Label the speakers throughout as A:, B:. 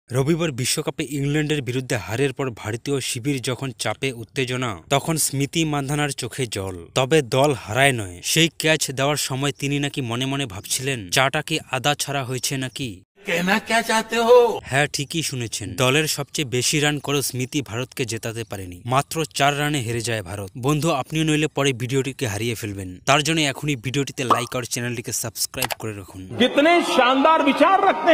A: রবিবার বিশ্বকাপে ইংল্যান্ডের বিরুদ্ধে হারের পর ভারতীয় শিবির যখন চাপে উত্তেজনা, তখন স্মৃতি মান্ধানার চোখে জল। তবে দল হারায় নয়, সেই ক্যাচ দেওয়ার সময় তিনি নাকি মনে মনে ভাবছিলেন, চাটা কি আদা ছাড়া হয়েছে নাকি। হ্যাঁ, ঠিকই শুনেছেন। দলের সবচেয়ে বেশি রান করে স্মৃতি ভারতকে জেতাতে পারেনি, মাত্র 4 রানে হেরে যায় ভারত। বন্ধু, আপনিও নইলে পরে ভিডিওটিকে হারিয়ে ফেলবেন। তার জন্য এখনই ভিডিওটিতে লাইক আর চ্যানেলটিকে সাবস্ক্রাইব করে রাখুন।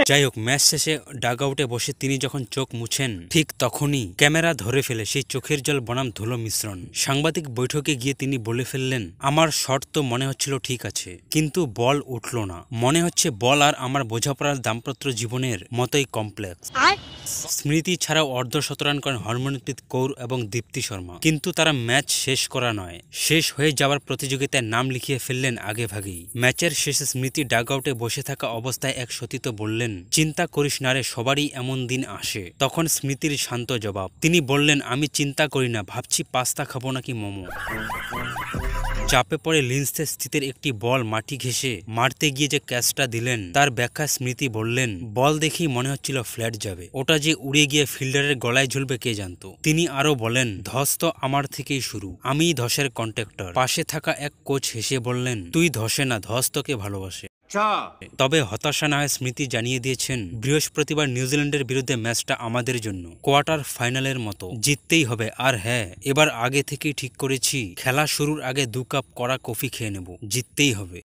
A: যাই হোক, ম্যাচ শেষে ডাগ আউটে বসে তিনি যখন চোখ মুছেন, ঠিক তখনই ক্যামেরা ধরে ফেলে সেই চোখের জল বনাম ধুলো মিশ্রণ। সাংবাদিক বৈঠকে গিয়ে তিনি বলে ফেললেন, আমার শট তো মনে হচ্ছিল ঠিক আছে, কিন্তু বল উঠল না। মনে হচ্ছে বল আর আমার বোঝাপড়ার দাম্পত্য জীবনের মতোই কমপ্লেক্স। স্মৃতি ছাড়াও অর্ধশতরান করেন হরমনপ্রীত কৌর এবং দীপ্তি শর্মা, কিন্তু তারা ম্যাচ শেষ করা নয়, শেষ হয়ে যাওয়ার প্রতিযোগিতায় নাম লিখিয়ে ফেললেন আগে ভাগেই। ম্যাচের শেষে স্মৃতি ডাগ আউটে বসে থাকা অবস্থায় এক সতীর্থ বললেন, চিন্তা করিস না রে, সবারই এমন দিন আসে। তখন স্মৃতির শান্ত জবাব, তিনি বললেন, আমি চিন্তা করি না, ভাবছি পাস্তা খাবো নাকি মোমো। চাপে পড়ে লিন্সে স্থিতের একটি বল মাটি ঘেঁষে মারতে গিয়ে যে ক্যাচটা দিলেন, তার ব্যাখ্যা স্মৃতি বললেন, বল দেখেই মনে হচ্ছিল ফ্ল্যাট যাবে, ওটা যে উড়ে গিয়ে ফিল্ডারের গলায় ঝুলবে কে জানতো। তিনি আরো বলেন, ধস তো আমার থেকেই শুরু, আমিই ধসের কন্ট্রাক্টর। পাশে থাকা এক কোচ হেসে বললেন, তুই ধসে না, ধস তোকে ভালোবাসে। তবে হতাশা না হয় স্মৃতি জানিয়ে দিয়েছেন, বৃহস্পতিবার নিউজিল্যান্ডের বিরুদ্ধে ম্যাচটা আমাদের জন্য কোয়ার্টার ফাইনালের মতো, জিততেই হবে। আর হ্যাঁ, এবার আগে থেকেই ঠিক করেছি, খেলা শুরুর আগে 2 কাপ কড়া কফি খেয়ে নেব, জিততেই হবে।